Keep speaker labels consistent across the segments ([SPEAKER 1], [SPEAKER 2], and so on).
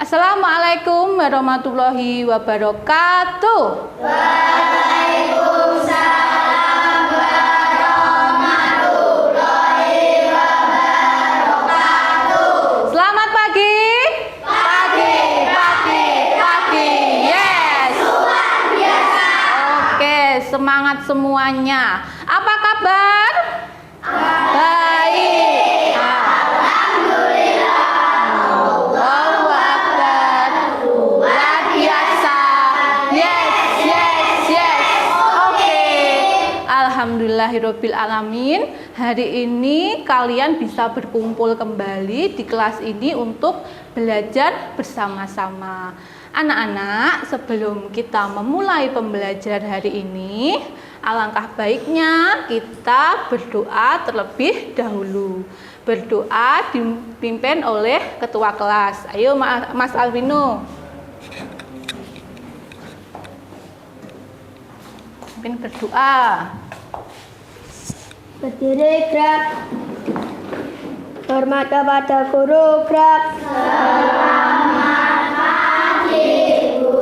[SPEAKER 1] Assalamualaikum warahmatullahi wabarakatuh.
[SPEAKER 2] Waalaikumsalam warahmatullahi wabarakatuh.
[SPEAKER 1] Selamat pagi. Pagi. Yes.
[SPEAKER 2] Luar biasa.
[SPEAKER 1] Oke, semangat semuanya. Apa kabar? Baik.
[SPEAKER 2] Alhamdulillah.
[SPEAKER 1] Allahu Akbar. Luar biasa. Yes. Oke. Alhamdulillahirabbil alamin. Hari ini kalian bisa berkumpul kembali di kelas ini untuk belajar bersama-sama. Anak-anak, sebelum kita memulai pembelajaran hari ini, alangkah baiknya kita berdoa terlebih dahulu. Berdoa dipimpin oleh ketua kelas. Ayo Mas Alvino. Pimpin berdoa.
[SPEAKER 3] Berdiri gerak. Hormat kepada guru gerak.
[SPEAKER 2] Selamat pagi, Bu.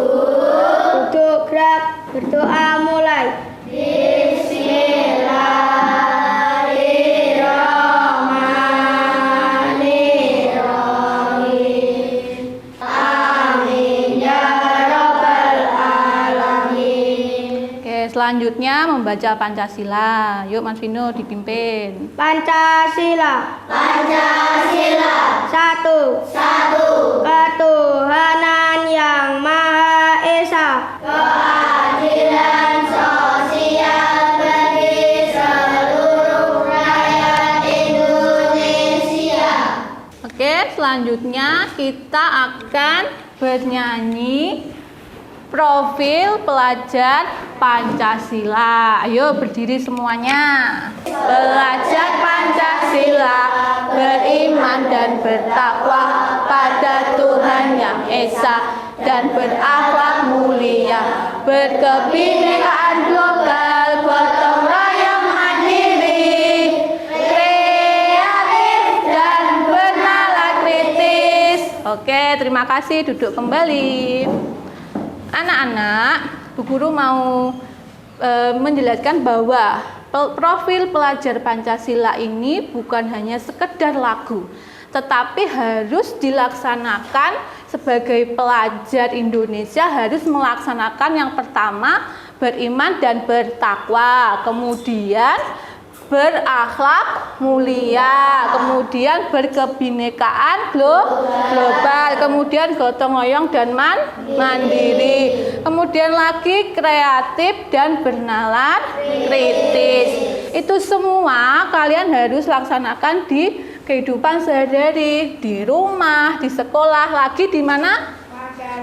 [SPEAKER 3] Duduk gerak. Berdoa mulai.
[SPEAKER 2] Bismillahirrahmanirrahim. Amin ya rabbal alamin.
[SPEAKER 1] Oke, selanjutnya membaca Pancasila. Yuk Mas Vino dipimpin.
[SPEAKER 3] Pancasila.
[SPEAKER 2] Pancasila.
[SPEAKER 3] Satu. Ketuhanan yang Maha Esa.
[SPEAKER 2] Keadilan sosial bagi seluruh rakyat Indonesia.
[SPEAKER 1] Oke, selanjutnya kita akan bernyanyi profil pelajar Pancasila. Ayo berdiri semuanya. Pelajar Pancasila beriman dan bertakwa pada Tuhan Yang Esa dan berakhlak mulia, berkebinekaan global, gotong royong mandiri, kreatif dan bernalar kritis. Oke, terima kasih. Duduk kembali. Anak-anak, Bu Guru mau menjelaskan bahwa profil pelajar Pancasila ini bukan hanya sekedar lagu, tetapi harus dilaksanakan sebagai pelajar Indonesia, harus melaksanakan yang pertama beriman dan bertakwa, kemudian berakhlak mulia, kemudian berkebinekaan global, kemudian gotong royong dan mandiri, kemudian lagi kreatif dan bernalar kritis. Itu semua kalian harus laksanakan di kehidupan sehari-hari, di rumah, di sekolah, lagi di mana?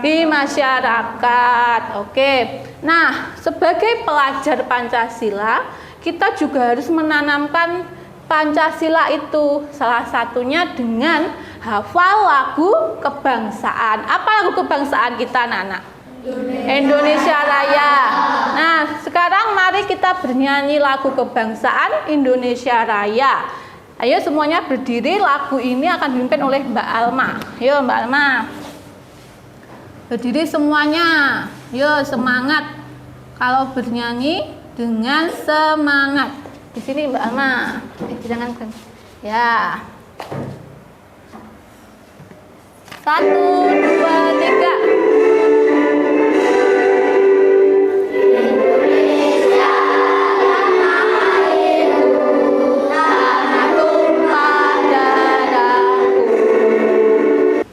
[SPEAKER 1] Di masyarakat. Oke. Nah, sebagai pelajar Pancasila, kita juga harus menanamkan Pancasila itu, salah satunya dengan hafal lagu kebangsaan. Apa lagu kebangsaan kita, anak-anak? Indonesia Raya. Nah, sekarang mari kita bernyanyi lagu kebangsaan Indonesia Raya. Ayo semuanya berdiri, lagu ini akan dipimpin oleh Mbak Alma. Ayo Mbak Alma. Berdiri semuanya. Yo, semangat. Kalau bernyanyi dengan semangat. Di sini Mbak Alma. Jangan kan. Ya. 1, 2, 3.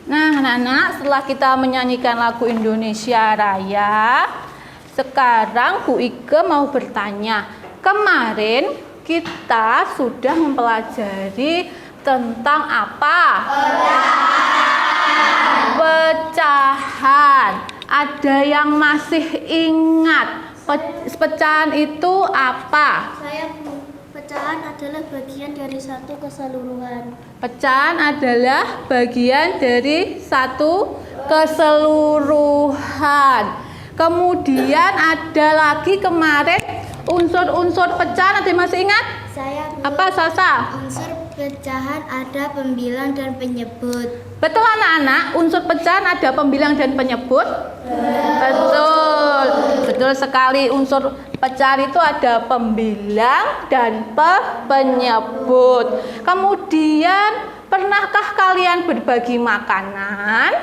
[SPEAKER 1] Anak-anak, setelah kita menyanyikan lagu Indonesia Raya, sekarang Bu Ike mau bertanya. Kemarin kita sudah mempelajari tentang apa? Pecahan. Ada yang masih ingat pecahan itu apa?
[SPEAKER 3] Pecahan adalah bagian dari satu keseluruhan.
[SPEAKER 1] Pecahan adalah bagian dari satu keseluruhan. Kemudian ada lagi kemarin unsur-unsur pecahan, ada yang masih ingat?
[SPEAKER 3] Saya
[SPEAKER 1] Apa, Sasa?
[SPEAKER 3] unsur pecahan ada pembilang dan penyebut.
[SPEAKER 1] Betul anak-anak, unsur pecahan ada pembilang dan penyebut? Betul. Betul sekali, unsur pecahan itu ada pembilang dan penyebut. Kemudian, pernahkah kalian berbagi makanan?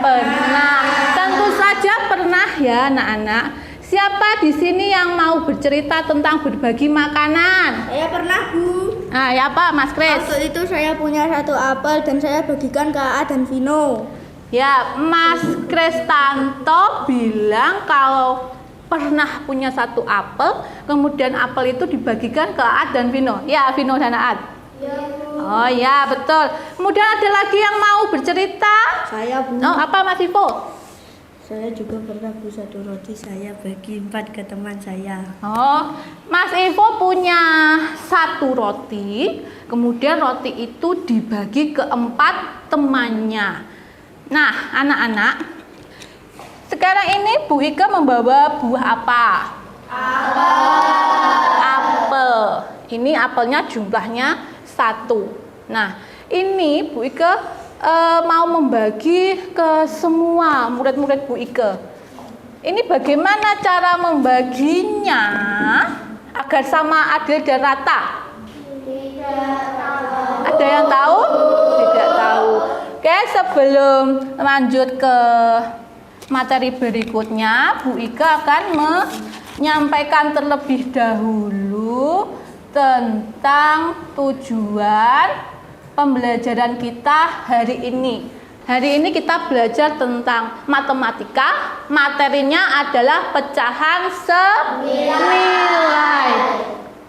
[SPEAKER 1] Pernah. Tentu saja pernah ya anak-anak. Siapa di sini yang mau bercerita tentang berbagi makanan?
[SPEAKER 3] Saya pernah, Bu.
[SPEAKER 1] Nah, ya apa Mas Kris?
[SPEAKER 3] Waktu itu saya punya 1 apel dan saya bagikan ke A dan Vino.
[SPEAKER 1] Ya, Mas Kristanto bilang kalau pernah punya 1 apel, kemudian apel itu dibagikan ke Aad dan Vino. Ya, Vino dan Aad.
[SPEAKER 3] Ya, Bu.
[SPEAKER 1] Oh ya, betul. Kemudian ada lagi yang mau bercerita?
[SPEAKER 3] Saya, Bu.
[SPEAKER 1] Oh, apa Mas Ivo?
[SPEAKER 3] Saya juga pernah, Bu, 1 roti saya bagi 4 ke teman saya.
[SPEAKER 1] Oh, Mas Ivo punya 1 roti, kemudian roti itu dibagi ke 4 temannya. Nah, anak-anak, sekarang ini Bu Ika membawa buah apa? Apel. Ini apelnya jumlahnya 1. Nah, ini Bu Ika mau membagi ke semua murid-murid Bu Ike. Ini bagaimana cara membaginya agar sama adil dan rata? Ada yang tahu? Tidak tahu. Oke, sebelum lanjut ke materi berikutnya, Bu Ike akan menyampaikan terlebih dahulu tentang tujuan pembelajaran kita hari ini. Hari ini kita belajar tentang matematika. Materinya adalah pecahan senilai.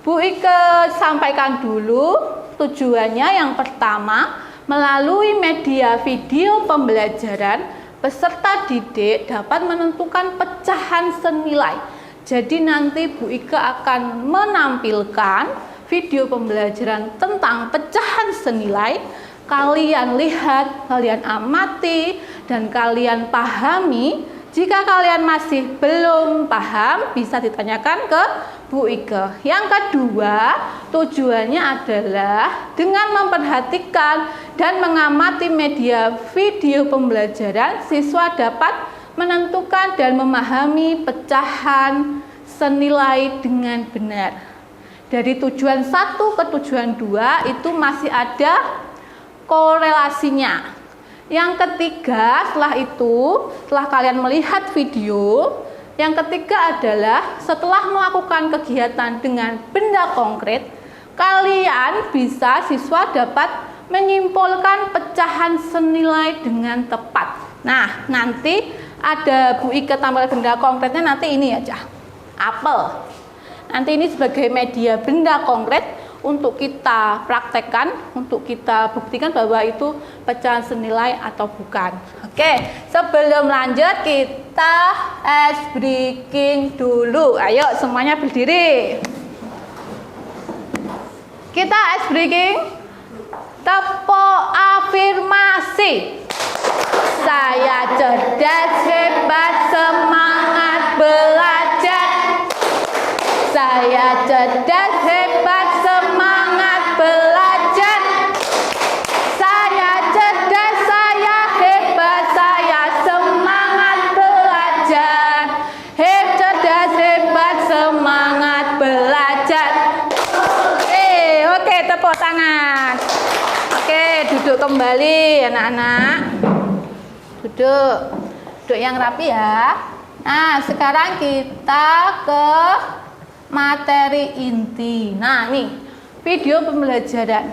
[SPEAKER 1] Bu Ike sampaikan dulu tujuannya. Yang pertama, melalui media video pembelajaran, peserta didik dapat menentukan pecahan senilai. Jadi nanti Bu Ike akan menampilkan video pembelajaran tentang pecahan senilai. Kalian lihat, kalian amati, dan kalian pahami. Jika kalian masih belum paham, bisa ditanyakan ke Bu Ike. Yang kedua, tujuannya adalah dengan memperhatikan dan mengamati media video pembelajaran, siswa dapat menentukan dan memahami pecahan senilai dengan benar. Dari tujuan 1 ke tujuan 2 itu masih ada korelasinya. Yang ketiga, setelah kalian melihat video, yang ketiga adalah setelah melakukan kegiatan dengan benda konkret, siswa dapat menyimpulkan pecahan senilai dengan tepat. Nah, nanti ada Bu Ike tambah benda konkretnya, nanti ini aja, apel. Nanti ini sebagai media benda konkret untuk kita praktekkan, untuk kita buktikan bahwa itu pecahan senilai atau bukan. Oke, sebelum lanjut kita ice breaking dulu. Ayo semuanya berdiri. Kita ice breaking. Tepuk afirmasi. Saya cerdas, hebat, semangat belajar. Saya cerdas, hebat, semangat belajar. Saya cerdas, saya hebat, saya semangat belajar. Cerdas, hebat, semangat belajar. Oke, tepuk tangan. Oke, duduk kembali anak-anak. Duduk yang rapi ya. Nah, sekarang kita ke materi inti. Nah, nih video pembelajaran.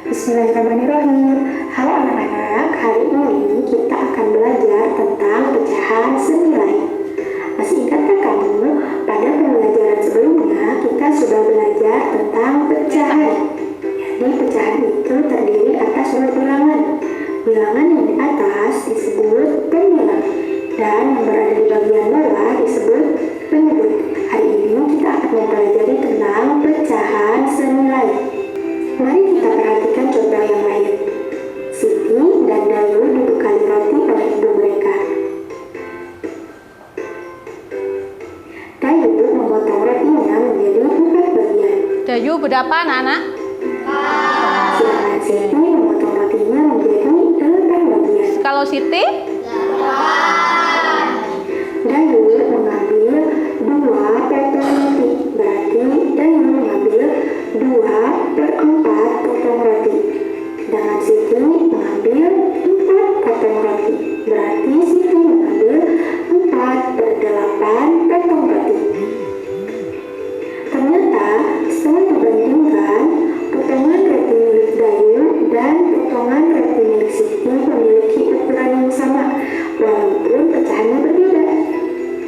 [SPEAKER 4] Bismillahirrahmanirrahim. Halo anak-anak, hari ini kita akan belajar tentang pecahan senilai. Masih ingatkah kamu pada pembelajaran sebelumnya kita sudah belajar tentang pecahan? Jadi pecahan itu terdiri atas surat bilangan. Bilangan yang di atas disebut pembilang dan yang berada di bagian bawah disebut penyebut. Hari ini kita akan mempelajari tentang pecahan senilai. Mari kita perhatikan contoh yang lain. Siti dan Dayu dibekali roti oleh ibu mereka. Dayu memotong rotinya menjadi 4 bagian.
[SPEAKER 1] Dayu berapa anak-anak?
[SPEAKER 2] 4.
[SPEAKER 1] Kalau Siti?
[SPEAKER 4] Dayu mengambil 2 potong roti, berarti Dayu mengambil 2/4 potong roti. Sedangkan Siti mengambil 4 potong roti, berarti Siti mengambil 4/8 potong roti. Ternyata setelah dibandingkan, potongan roti milik Dayu dan potongan roti milik Siti memiliki ukuran yang sama, walaupun pecahannya berbeda.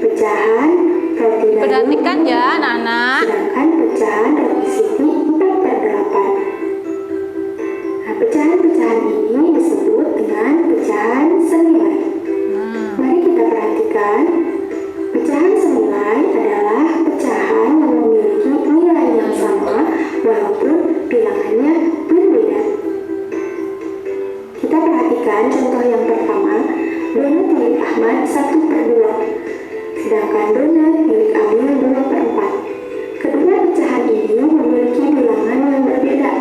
[SPEAKER 4] Pecahan roti Dayu
[SPEAKER 1] Perhatikan ya anak-anak.
[SPEAKER 4] sedangkan pecahan roti Siti 4/8. Nah, pecahan-pecahan ini disebut dengan pecahan senilai. Mari kita perhatikan. Pecahan senilai adalah pecahan yang memiliki nilai yang sama walaupun bilangannya berbeda. Kita perhatikan contoh yang pertama, donat milik Ahmad 1/2, sedangkan donat milik Amil 2/4. Kedua pecahan ini memiliki bilangan yang berbeda,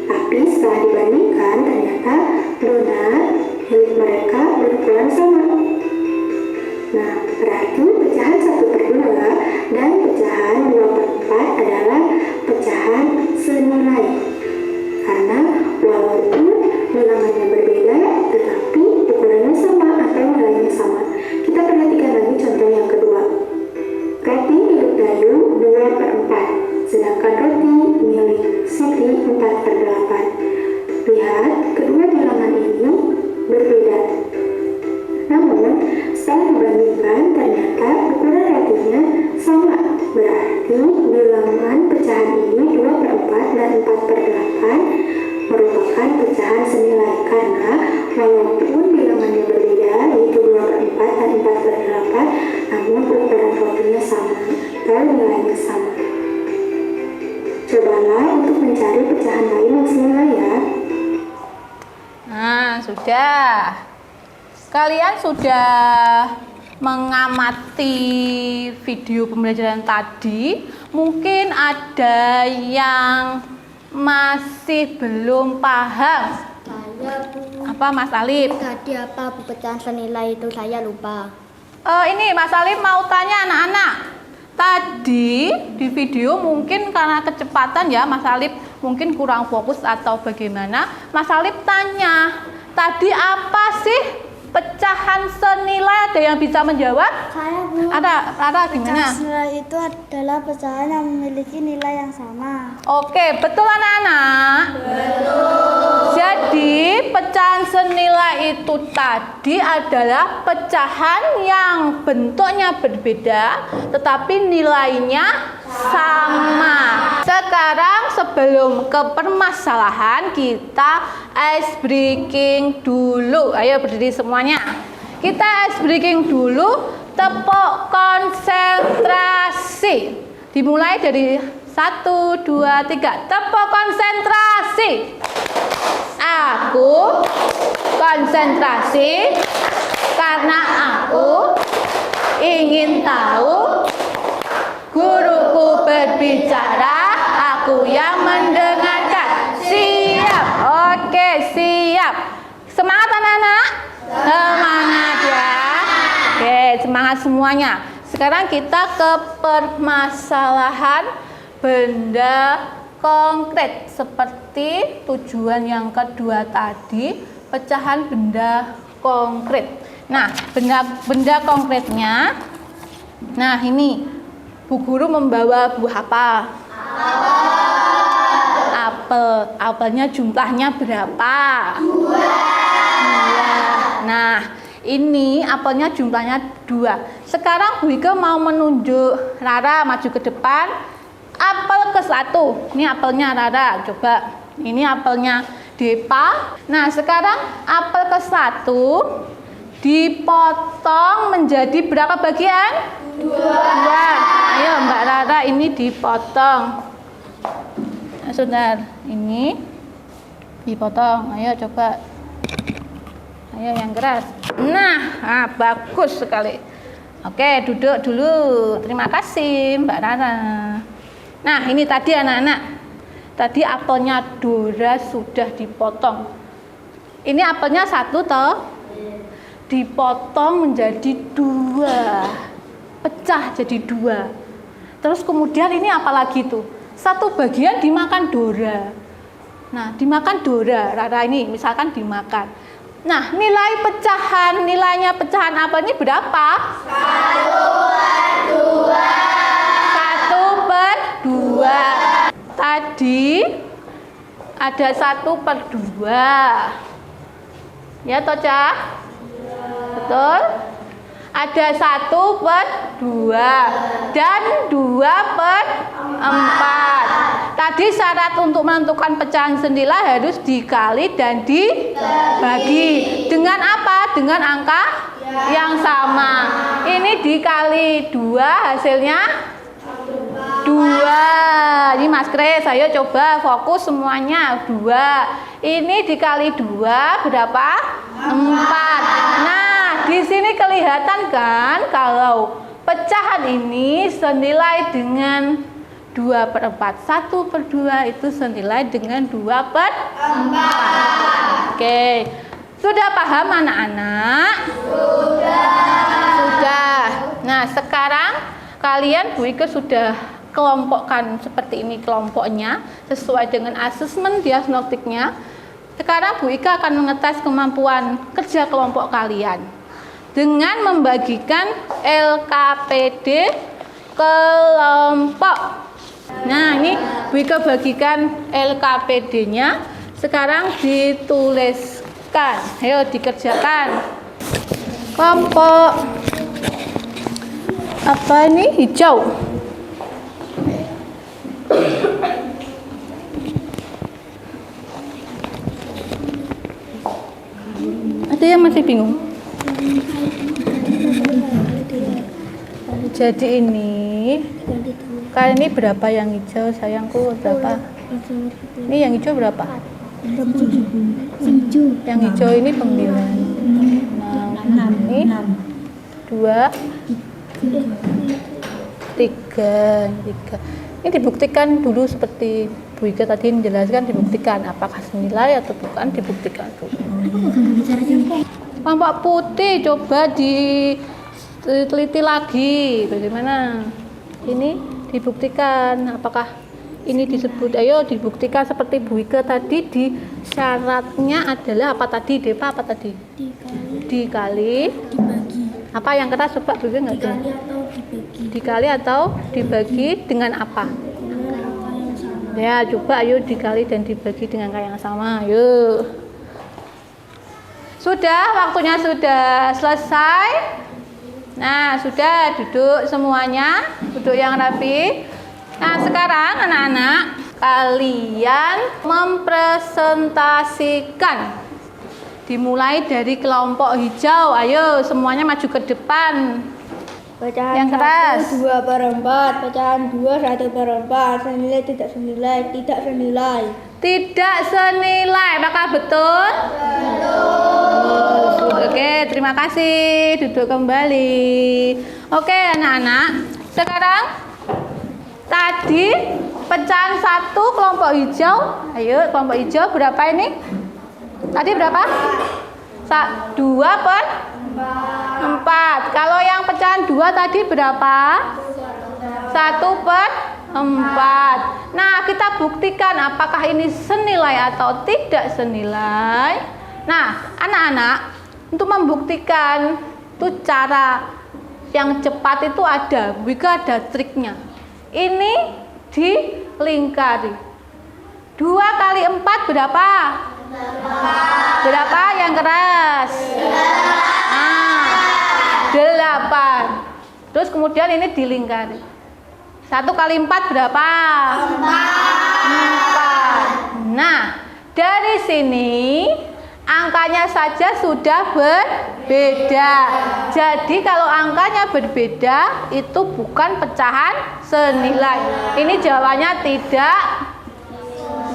[SPEAKER 4] tapi setelah dibandingkan ternyata donat milik mereka berukuran sama. Nah, berarti pecahan 1/2 dan pecahan 2/4 adalah pecahan senilai. Karena walaupun bilangannya berbeda, tetapi ukurannya sama atau nilainya sama. Kita perhatikan lagi contoh yang kedua. Roti milik Dayu 2/4, sedangkan roti milik Siti 4/8. Lihat, kedua bilangan ini berbeda. Namun, setelah dibandingkan, ternyata ukuran rotinya sama. Berarti bilangan pecahan ini 2/4 dan 4/8 merupakan pecahan senilai. Karena walaupun bilangannya berbeda, yaitu 2/4 dan 4/8, namun ukuran rotinya sama atau nilainya sama. Cobalah untuk mencari pecahan lain yang senilai ya.
[SPEAKER 1] Nah, sudah. Kalian sudah mengamati video pembelajaran tadi. Mungkin ada yang masih belum paham.
[SPEAKER 2] Saya Bu.
[SPEAKER 1] Apa Mas Alif?
[SPEAKER 2] Tadi apa Bu pecahan senilai itu saya lupa.
[SPEAKER 1] Ini Mas Alif mau tanya anak-anak. Tadi di video mungkin karena kecepatan ya Mas Alif mungkin kurang fokus atau bagaimana. Mas Alif tanya, tadi apa sih pecahan senilai? Ada yang bisa menjawab?
[SPEAKER 2] Saya Bu.
[SPEAKER 1] Ada gimana?
[SPEAKER 2] Pecahan senilai itu adalah pecahan yang memiliki nilai yang sama.
[SPEAKER 1] Oke, betul anak-anak? Betul. Jadi pecahan senilai itu tadi adalah pecahan yang bentuknya berbeda tetapi nilainya sama. Sekarang sebelum ke permasalahan kita ice breaking dulu. Ayo berdiri semuanya. Kita ice breaking dulu. Tepuk konsentrasi. Dimulai dari 1, 2, 3. Tepuk konsentrasi. Aku konsentrasi karena aku ingin tahu. Guruku berbicara, aku yang mendengarkan. Siap? Oke, siap. Semangat anak-anak? Semangat ya. Oke, semangat semuanya. Sekarang kita ke permasalahan benda konkret seperti tujuan yang kedua tadi, pecahan benda konkret. Nah, benda konkretnya. Nah, ini Bu Guru membawa buah apa? Apel. Apelnya jumlahnya berapa? 2. Nah, ini apelnya jumlahnya 2. Sekarang Bu Ike mau menunjuk Rara maju ke depan. Apel ke-1. Ini apelnya Rara. Coba. Ini apelnya Depa. Nah, sekarang apel ke-1 dipotong menjadi berapa bagian? 2. Ayo Mbak Rara ini dipotong. Nah, Saudara, ini dipotong. Ayo coba. Ayo yang keras. Nah, bagus sekali. Oke, duduk dulu. Terima kasih Mbak Rara. Nah, ini tadi anak-anak. Tadi apelnya Dora sudah dipotong. Ini apelnya 1 toh? dipotong menjadi 2, pecah jadi 2. Terus kemudian ini apalagi tuh? Satu bagian dimakan Dora. Nah, dimakan Dora, Rara ini misalkan dimakan. Nah, nilainya pecahan apa ini berapa? 1/2. Tadi ada 1/2. Ya, Toca? Betul? Ada 1/2 dan 2/4. Tadi syarat untuk menentukan pecahan senilai harus dikali dan dibagi. Dengan apa? Dengan angka yang sama. Ini dikali 2 hasilnya 2. Ini Mas Kris, ayo coba fokus semuanya. 2. Ini dikali 2 berapa? 4. Nah, di sini kelihatan kan kalau pecahan ini senilai dengan 2/4. 1/2 itu senilai dengan 2/4. Oke. Sudah paham anak-anak? Sudah. Nah, sekarang kalian Bu Ike sudah kelompokkan seperti ini kelompoknya sesuai dengan asesmen diagnostiknya. Sekarang Bu Ike akan mengetes kemampuan kerja kelompok kalian dengan membagikan LKPD kelompok. Nah, ini Bu Ike bagikan LKPD-nya. Sekarang dituliskan. Ayo dikerjakan. Kelompok apa ini? Hijau. Ada yang masih bingung? Jadi ini kali ini berapa yang hijau sayangku? Berapa? Ini yang hijau berapa? Yang hijau ini 9. Ini 2, 3. Ini dibuktikan dulu seperti Bu Ike tadi menjelaskan, dibuktikan apakah senilai atau bukan, dibuktikan dulu. Kelompok putih coba diteliti lagi bagaimana ini dibuktikan apakah ini disebut. Ayo dibuktikan seperti Bu Ike tadi. Di syaratnya adalah apa tadi Depa? Apa tadi? Dikali
[SPEAKER 3] Dibagi.
[SPEAKER 1] apa yang keras? Coba Bu Ike nggak tahu. Dikali atau dibagi dengan apa? Ya, coba ayo dikali dan dibagi dengan angka yang sama. Yuk. Sudah, waktunya sudah selesai. Nah, sudah duduk semuanya, duduk yang rapi. Nah, sekarang anak-anak kalian mempresentasikan. Dimulai dari kelompok hijau. Ayo semuanya maju ke depan.
[SPEAKER 2] Pecahan
[SPEAKER 1] Yang keras.
[SPEAKER 2] 2/4, pecahan 2 1/4, senilai tidak senilai, tidak senilai.
[SPEAKER 1] Tidak senilai, apakah betul? Betul. Oke, terima kasih. Duduk kembali. Oke, anak-anak. Sekarang tadi pecahan 1 kelompok hijau. Ayo, kelompok hijau berapa ini? Tadi berapa? 2/4. Kalau yang pecahan 2 tadi berapa? 1/4. Nah, kita buktikan apakah ini senilai atau tidak senilai. Nah, anak-anak, untuk membuktikan itu cara yang cepat itu ada, juga ada triknya. Ini dilingkari. 2 kali 4 berapa? Berapa yang keras? 8. Terus kemudian ini dilingkari. 1 kali 4 berapa? 4. Nah, dari sini angkanya saja sudah berbeda. Jadi kalau angkanya berbeda itu bukan pecahan senilai. Ini jawabannya tidak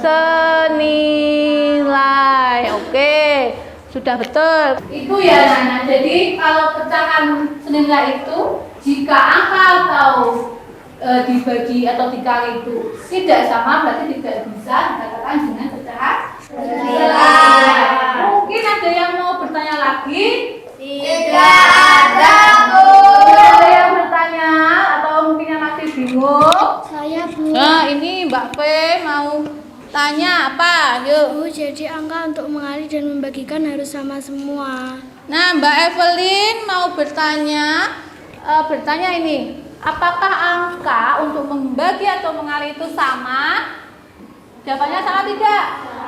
[SPEAKER 1] senilai. Oke, sudah betul. Itu ya Nana. Jadi kalau pecahan senilai itu jika angka atau dibagi atau dikali itu tidak sama, berarti tidak bisa dikatakan dengan pecahan senilai. Mungkin ada yang mau bertanya lagi? Tidak. Yuk.
[SPEAKER 5] Bu, jadi angka untuk mengali dan membagikan harus sama semua.
[SPEAKER 1] Nah, Mbak Evelyn mau bertanya ini, apakah angka untuk membagi atau mengali itu sama? Jawabannya sama tidak?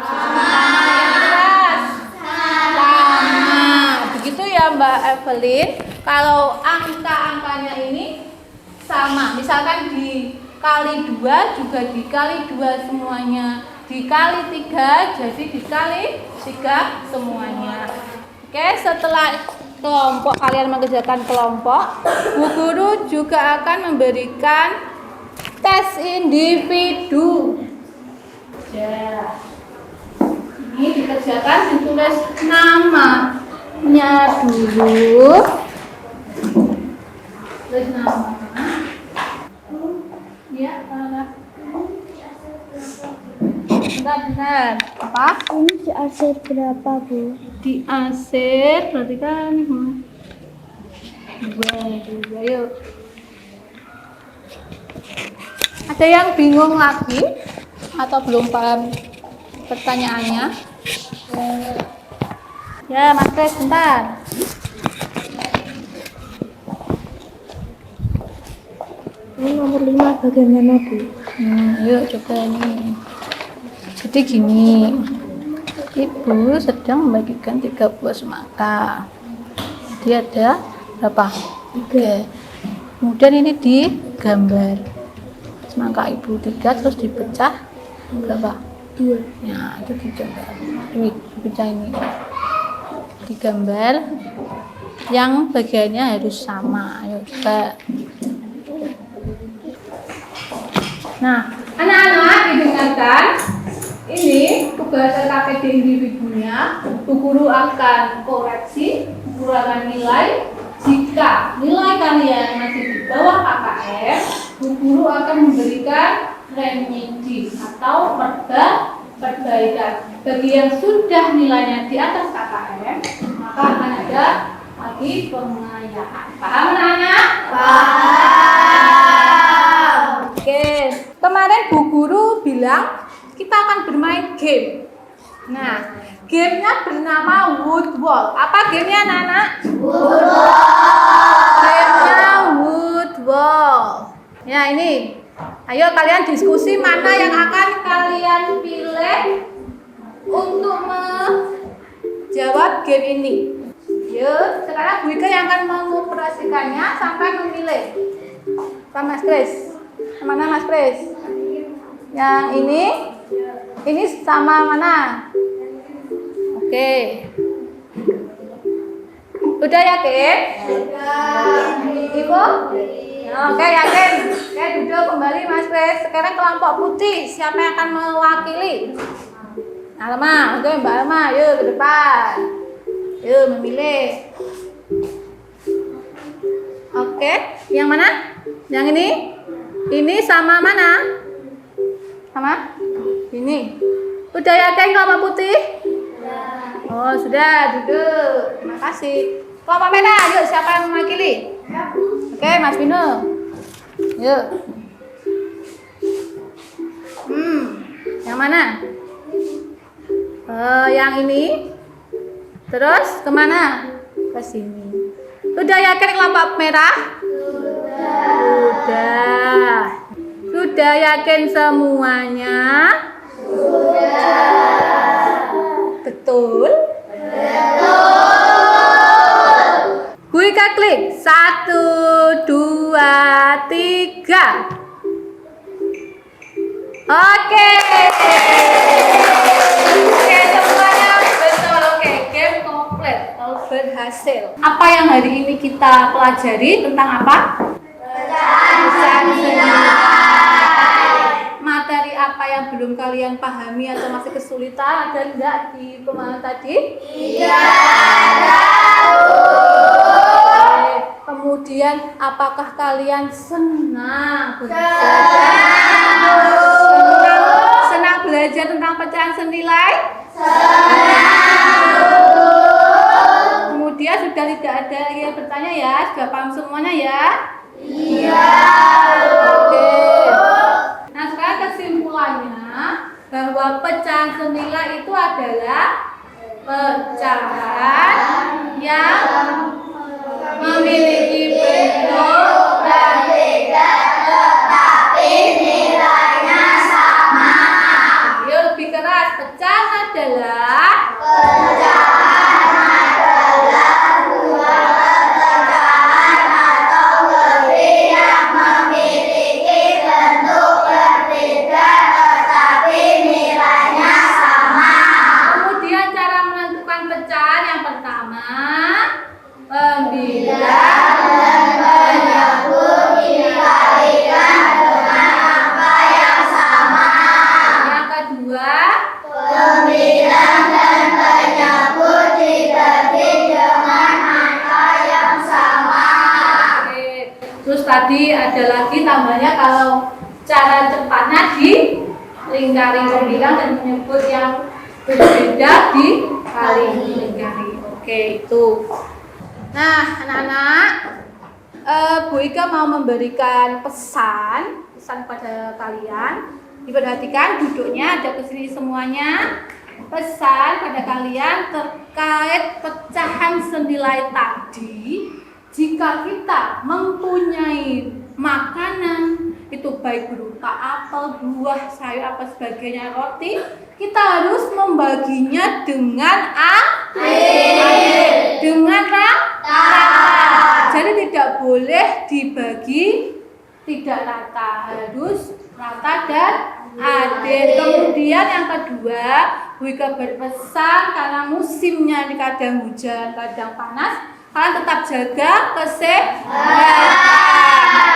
[SPEAKER 1] Sama. Yang keras? Sama. Begitu ya Mbak Evelyn. Kalau angka-angkanya ini sama, misalkan dikali 2 juga dikali 2 semuanya, dikali 3 jadi dikali 3 semuanya. Oke, setelah kelompok kalian mengerjakan kelompok, Bu Guru juga akan memberikan tes individu. Ya. Ini dikerjakan, ditulis namanya dulu. Tulis nama. Ya, benar. Apa?
[SPEAKER 5] Ini diarsir berapa, Bu?
[SPEAKER 1] Diarsir berarti kan dua, yuk. Ada yang bingung lagi atau belum paham pertanyaannya? Ya, Mas Kris, bentar.
[SPEAKER 5] Ini nomor 5 bagaimana, Bu?
[SPEAKER 1] Yuk coba ini. Jadi gini, Ibu sedang membagikan 3 buah semangka. Jadi ada berapa? 3. Kemudian ini digambar. Semangka Ibu 3 terus dipecah berapa?
[SPEAKER 5] 2.
[SPEAKER 1] Ya, itu digambar. Ini dipecah ini. Digambar yang bagiannya harus sama. Ayo coba. Nah, anak-anak didengarkan. Ini tugas LKPD individunya. Bu Guru akan koreksi, Bu Guru akan nilai. Jika nilai kalian masih di bawah KKM, Bu Guru akan memberikan remedi atau perbaikan. Bagi yang sudah nilainya di atas KKM, maka akan ada lagi pengayaan. Paham anak-anak? Paham. Oke. Kemarin Bu Guru bilang kita akan bermain game. Nah, gamenya bernama Woodball. Apa gamenya anak-anak? Woodball. Gamenya Woodball. Ya ini. Ayo kalian diskusi mana yang akan kalian pilih untuk menjawab game ini. Yuk, sekarang Bu Ika yang akan mengoperasikannya sampai memilih. Pak Mas Kris. Mana Mas Kris? Yang ini sama mana? Oke. Udah yakin? Ibu? Oke, yakin. Oke, duduk kembali Mas Kris. Sekarang kelompok putih, siapa yang akan mewakili? Alma, oke Mbak Alma, yuk ke depan. Yuk memilih. Oke, yang mana? Yang ini? Ini sama mana? Sama? Ini. Udah yakin kelompok putih? Oh, sudah, duduk. Terima kasih. Kelompok merah, yuk siapa yang mewakili? Oke, Mas Vino. Yuk. Yang mana? Yang ini. Terus kemana? Ke sini. Udah yakin kelompok merah? Sudah. Sudah yakin semuanya? Betul? Bu Ika klik 1, 2, 3. Oke. Oke semuanya betul. Oke, game komplit. Berhasil. Apa yang hari ini kita pelajari tentang apa? Pecahan senilai. Materi apa yang belum kalian pahami atau masih kesulitan? Ada enggak di pemahaman tadi? Kemudian apakah kalian senang belajar? Senang belajar tentang pecahan senilai? Kemudian sudah tidak ada lagi yang bertanya ya? Sudah paham semuanya ya? Iya. Oke. Nah sekarang kesimpulannya, bahwa pecahan senilai itu adalah pecahan yang memiliki bentuk berbeda tetapi nilainya sama. Yuk lebih keras. Pecahan adalah dua pecahan atau lebih yang memiliki bentuk berbeda tetapi nilainya sama. Kemudian cara menentukan pecahan yang pertama, pembilang dan penyebut dikalikan dengan angka yang sama. Yang kedua, pembilang dan penyebut dibagi dengan angka yang sama. Oke. Terus tadi ada lagi tambahnya, kalau cara cepatnya di lingkari pembilang dan penyebut yang berbeda dikali lingkari. Oke, itu. Nah, anak-anak, Bu Ika mau memberikan pesan pada kalian. Diperhatikan duduknya, ada kesini semuanya. Pesan pada kalian terkait pecahan senilai tadi. Jika kita mempunyai makanan, itu baik berupa apel, buah, sayur, apa sebagainya, roti, kita harus membaginya dengan adil, dengan rata. Jadi tidak boleh dibagi tidak rata, harus rata dan adil. Kemudian yang kedua, Bu Ika berpesan karena musimnya ini kadang hujan, kadang panas, kalian tetap jaga kesehatan.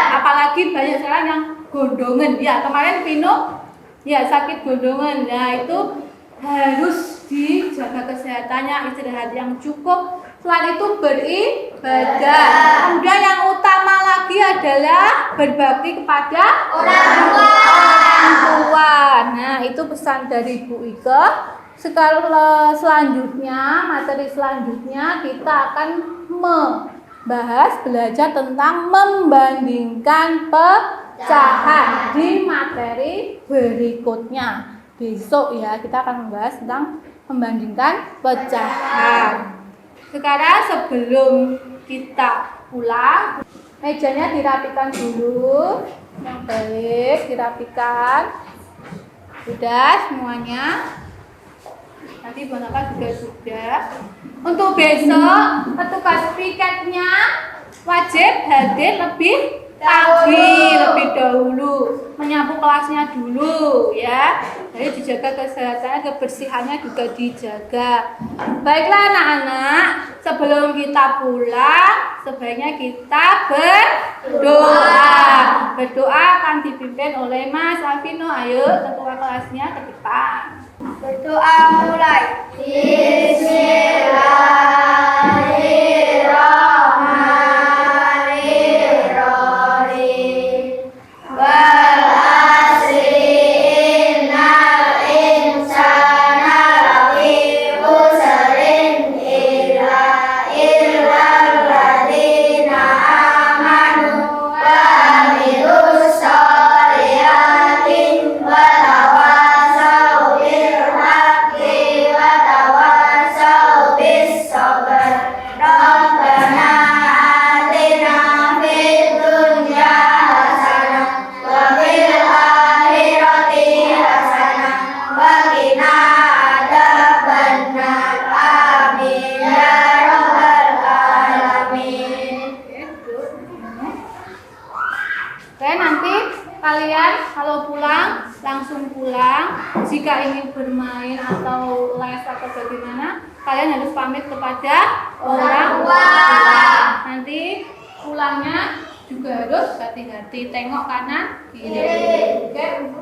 [SPEAKER 1] Apalagi banyak sekarang yang gondongan. Ya, kemarin Pino ya sakit gondongan. Nah, itu harus dijaga kesehatannya, istirahat yang cukup. Selain itu beribadah. Kemudian yang utama lagi adalah berbakti kepada orang tua. Nah, itu pesan dari Bu Ika. Sekarang selanjutnya, materi selanjutnya kita akan belajar tentang membandingkan pecahan di materi berikutnya. Besok ya, kita akan membahas tentang membandingkan pecahan. Sekarang sebelum kita pulang, mejanya dirapikan dulu. Yang baik, dirapikan. Sudah semuanya. Tadi Bonapa juga sudah. Untuk besok, petugas piketnya wajib hadir lebih pagi, lebih dahulu, menyapu kelasnya dulu ya. Jadi dijaga kesehatannya, kebersihannya juga dijaga. Baiklah anak-anak, sebelum kita pulang, sebaiknya kita berdoa. Berdoa akan dipimpin oleh Mas Alvino. Ayo, ketua kelasnya ke depan. Berdoa mulai. Bismillahirrahmanirrahim. Wal asri innal insana lafi khusrin illa alladzina amanu wa amilus solihati wa tawassaw bil haqqi wa tawassaw bis sabr. Rabbana atina fid dunya hasanah wa fil akhirati hasanah wa qina adzabannar. Amin ya rabbal alamin. Oke, nanti kalian kalau pulang langsung pulang. Jika ingin bermain atau les atau bagaimana, kalian harus pamit kepada orang tua. Nanti pulangnya juga harus hati-hati, tengok kanan kiri. Oke.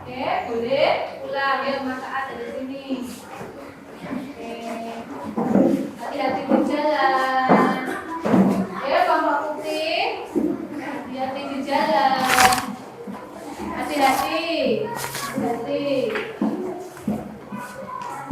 [SPEAKER 1] Oke, boleh pulang ya.